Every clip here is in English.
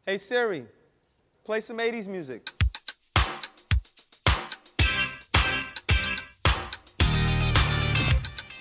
Hey Siri, play some 80s music.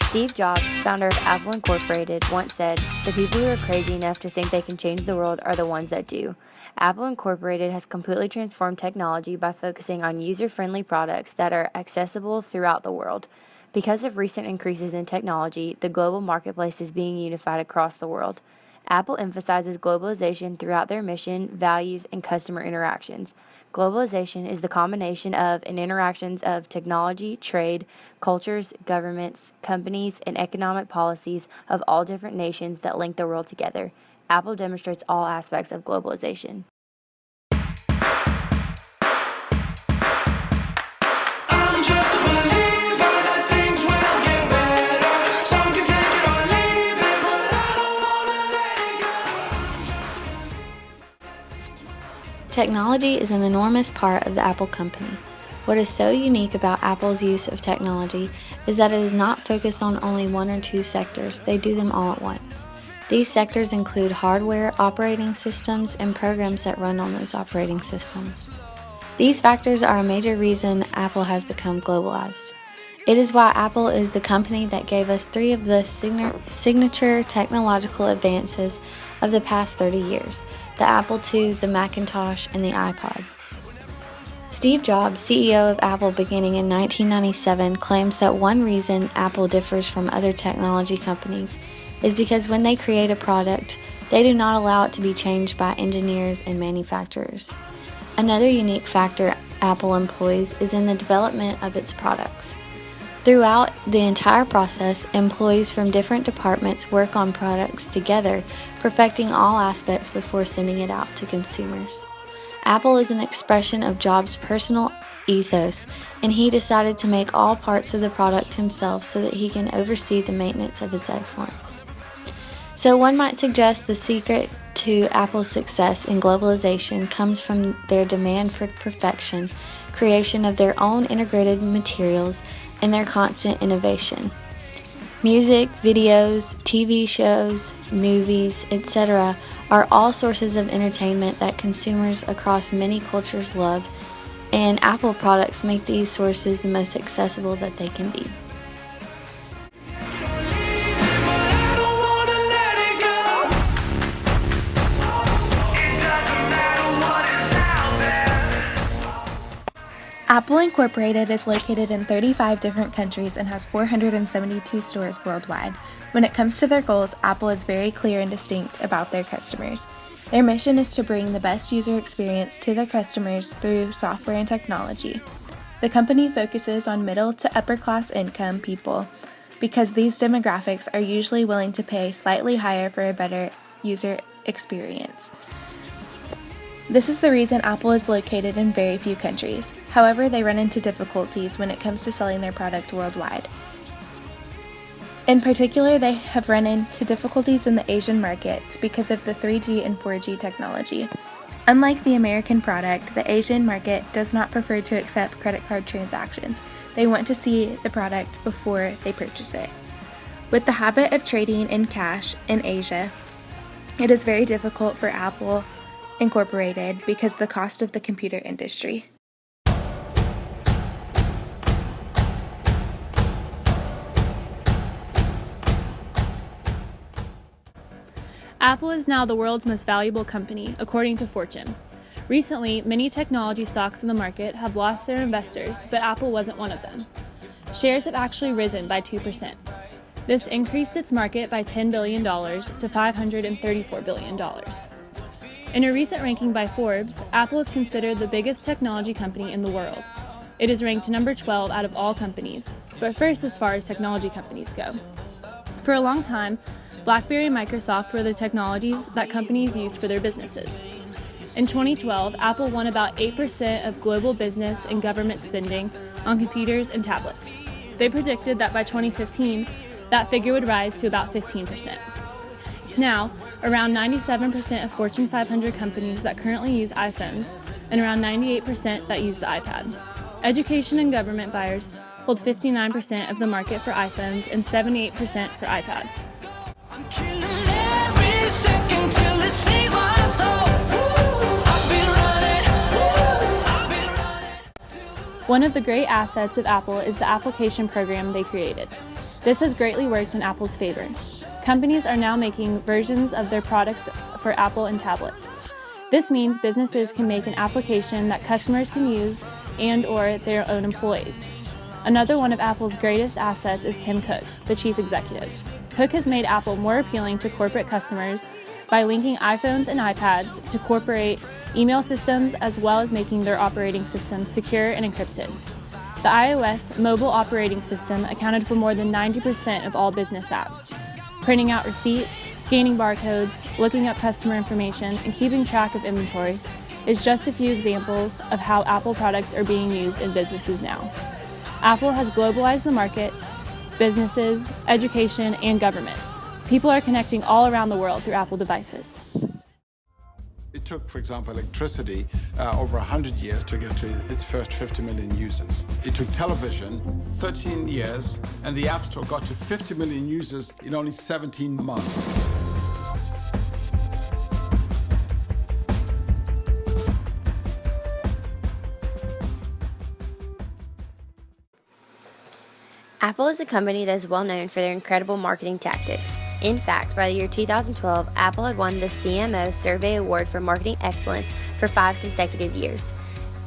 Steve Jobs, founder of Apple Incorporated, once said, "The people who are crazy enough to think they can change the world are the ones that do." Apple Incorporated has completely transformed technology by focusing on user-friendly products that are accessible throughout the world. Because of recent increases in technology, the global marketplace is being unified across the world. Apple emphasizes globalization throughout their mission, values, and customer interactions. Globalization is the combination of and interactions of technology, trade, cultures, governments, companies, and economic policies of all different nations that link the world together. Apple demonstrates all aspects of globalization. Technology is an enormous part of the Apple company. What is so unique about Apple's use of technology is that it is not focused on only one or two sectors, they do them all at once. These sectors include hardware, operating systems, and programs that run on those operating systems. These factors are a major reason Apple has become globalized. It is why Apple is the company that gave us three of the signature technological advances of the past 30 years, the Apple II, the Macintosh, and the iPod. Steve Jobs, CEO of Apple beginning in 1997, claims that one reason Apple differs from other technology companies is because when they create a product, they do not allow it to be changed by engineers and manufacturers. Another unique factor Apple employs is in the development of its products. Throughout the entire process, employees from different departments work on products together, perfecting all aspects before sending it out to consumers. Apple is an expression of Jobs' personal ethos, and he decided to make all parts of the product himself so that he can oversee the maintenance of its excellence. So one might suggest the secret to Apple's success in globalization comes from their demand for perfection, creation of their own integrated materials, and their constant innovation. Music, videos, TV shows, movies, etc. are all sources of entertainment that consumers across many cultures love, and Apple products make these sources the most accessible that they can be. Apple Incorporated is located in 35 different countries and has 472 stores worldwide. When it comes to their goals, Apple is very clear and distinct about their customers. Their mission is to bring the best user experience to their customers through software and technology. The company focuses on middle to upper class income people because these demographics are usually willing to pay slightly higher for a better user experience. This is the reason Apple is located in very few countries. However, they run into difficulties when it comes to selling their product worldwide. In particular, they have run into difficulties in the Asian markets because of the 3G and 4G technology. Unlike the American product, the Asian market does not prefer to accept credit card transactions. They want to see the product before they purchase it. With the habit of trading in cash in Asia, it is very difficult for Apple Incorporated because the cost of the computer industry. Apple is now the world's most valuable company, according to Fortune. Recently, many technology stocks in the market have lost their investors, but Apple wasn't one of them. Shares have actually risen by 2%. This increased its market by $10 billion to $534 billion. In a recent ranking by Forbes, Apple is considered the biggest technology company in the world. It is ranked number 12 out of all companies, but first as far as technology companies go. For a long time, BlackBerry and Microsoft were the technologies that companies used for their businesses. In 2012, Apple won about 8% of global business and government spending on computers and tablets. They predicted that by 2015, that figure would rise to about 15%. Now, around 97% of Fortune 500 companies that currently use iPhones and around 98% that use the iPad. Education and government buyers hold 59% of the market for iPhones and 78% for iPads. I'm killing every second till it saves my soul. Woo! One of the great assets of Apple is the application program they created. This has greatly worked in Apple's favor. Companies are now making versions of their products for Apple and tablets. This means businesses can make an application that customers can use and/or their own employees. Another one of Apple's greatest assets is Tim Cook, the chief executive. Cook has made Apple more appealing to corporate customers by linking iPhones and iPads to corporate email systems, as well as making their operating systems secure and encrypted. The iOS mobile operating system accounted for more than 90% of all business apps. Printing out receipts, scanning barcodes, looking up customer information, and keeping track of inventory is just a few examples of how Apple products are being used in businesses now. Apple has globalized the markets, businesses, education, and governments. People are connecting all around the world through Apple devices. It took, for example, electricity over 100 years to get to its first 50 million users. It took television 13 years, and the App Store got to 50 million users in only 17 months. Apple is a company that is well known for their incredible marketing tactics. In fact, by the year 2012, Apple had won the CMO Survey Award for Marketing Excellence for 5 consecutive years.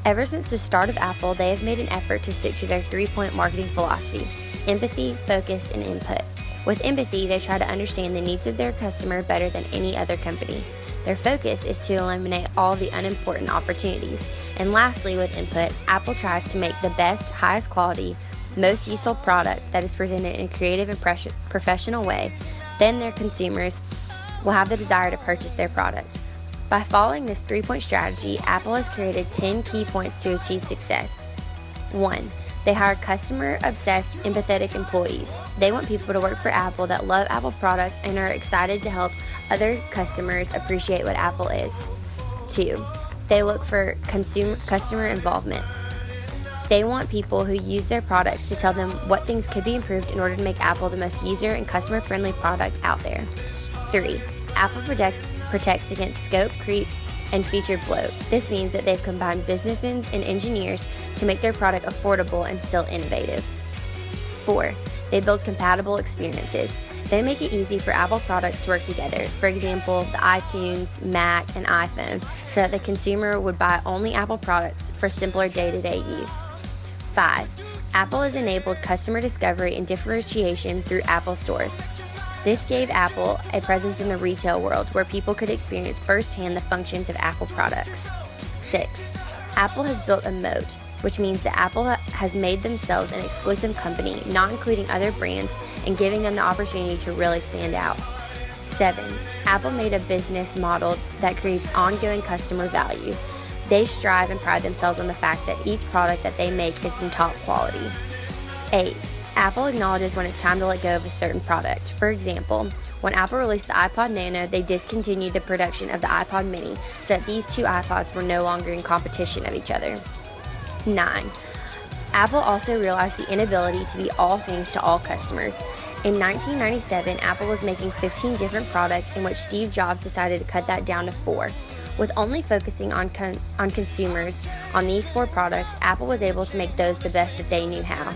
Ever since the start of Apple, they have made an effort to stick to their 3-point marketing philosophy: empathy, focus, and input. With empathy, they try to understand the needs of their customer better than any other company. Their focus is to eliminate all the unimportant opportunities. And lastly, with input, Apple tries to make the best, highest quality, most useful product that is presented in a creative and professional way. Then their consumers will have the desire to purchase their product. By following this 3-point strategy, Apple has created 10 key points to achieve success. 1. They hire customer-obsessed, empathetic employees. They want people to work for Apple that love Apple products and are excited to help other customers appreciate what Apple is. 2. They look for customer involvement. They want people who use their products to tell them what things could be improved in order to make Apple the most user and customer-friendly product out there. 3. Apple protects against scope creep and feature bloat. This means that they've combined businessmen and engineers to make their product affordable and still innovative. 4. They build compatible experiences. They make it easy for Apple products to work together. For example, the iTunes, Mac, and iPhone, so that the consumer would buy only Apple products for simpler day-to-day use. 5. Apple has enabled customer discovery and differentiation through Apple stores. This gave Apple a presence in the retail world where people could experience firsthand the functions of Apple products. 6. Apple has built a moat, which means that Apple has made themselves an exclusive company, not including other brands and giving them the opportunity to really stand out. 7. Apple made a business model that creates ongoing customer value. They strive and pride themselves on the fact that each product that they make is in top quality. 8. Apple acknowledges when it's time to let go of a certain product. For example, when Apple released the iPod Nano, they discontinued the production of the iPod Mini so that these 2 iPods were no longer in competition of each other. 9. Apple also realized the inability to be all things to all customers. In 1997, Apple was making 15 different products, in which Steve Jobs decided to cut that down to 4. With only focusing on consumers on these 4 products, Apple was able to make those the best that they knew how.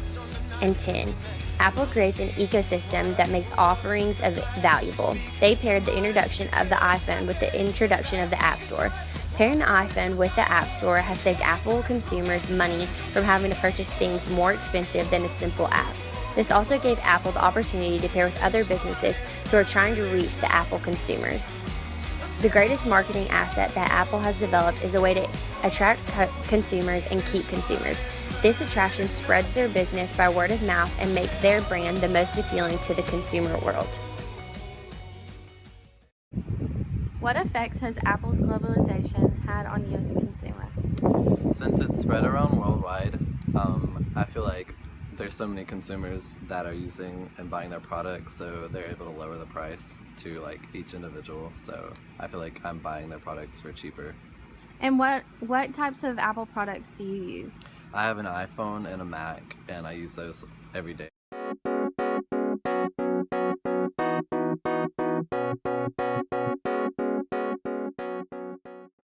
And 10. Apple creates an ecosystem that makes offerings valuable. They paired the introduction of the iPhone with the introduction of the App Store. Pairing the iPhone with the App Store has saved Apple consumers money from having to purchase things more expensive than a simple app. This also gave Apple the opportunity to pair with other businesses who are trying to reach the Apple consumers. The greatest marketing asset that Apple has developed is a way to attract consumers and keep consumers. This attraction spreads their business by word of mouth and makes their brand the most appealing to the consumer world. What effects has Apple's globalization had on you as a consumer? Since it's spread around worldwide, I feel like there's so many consumers that are using and buying their products, so they're able to lower the price to like each individual. So I feel like I'm buying their products for cheaper. And what types of Apple products do you use? I have an iPhone and a Mac, and I use those every day.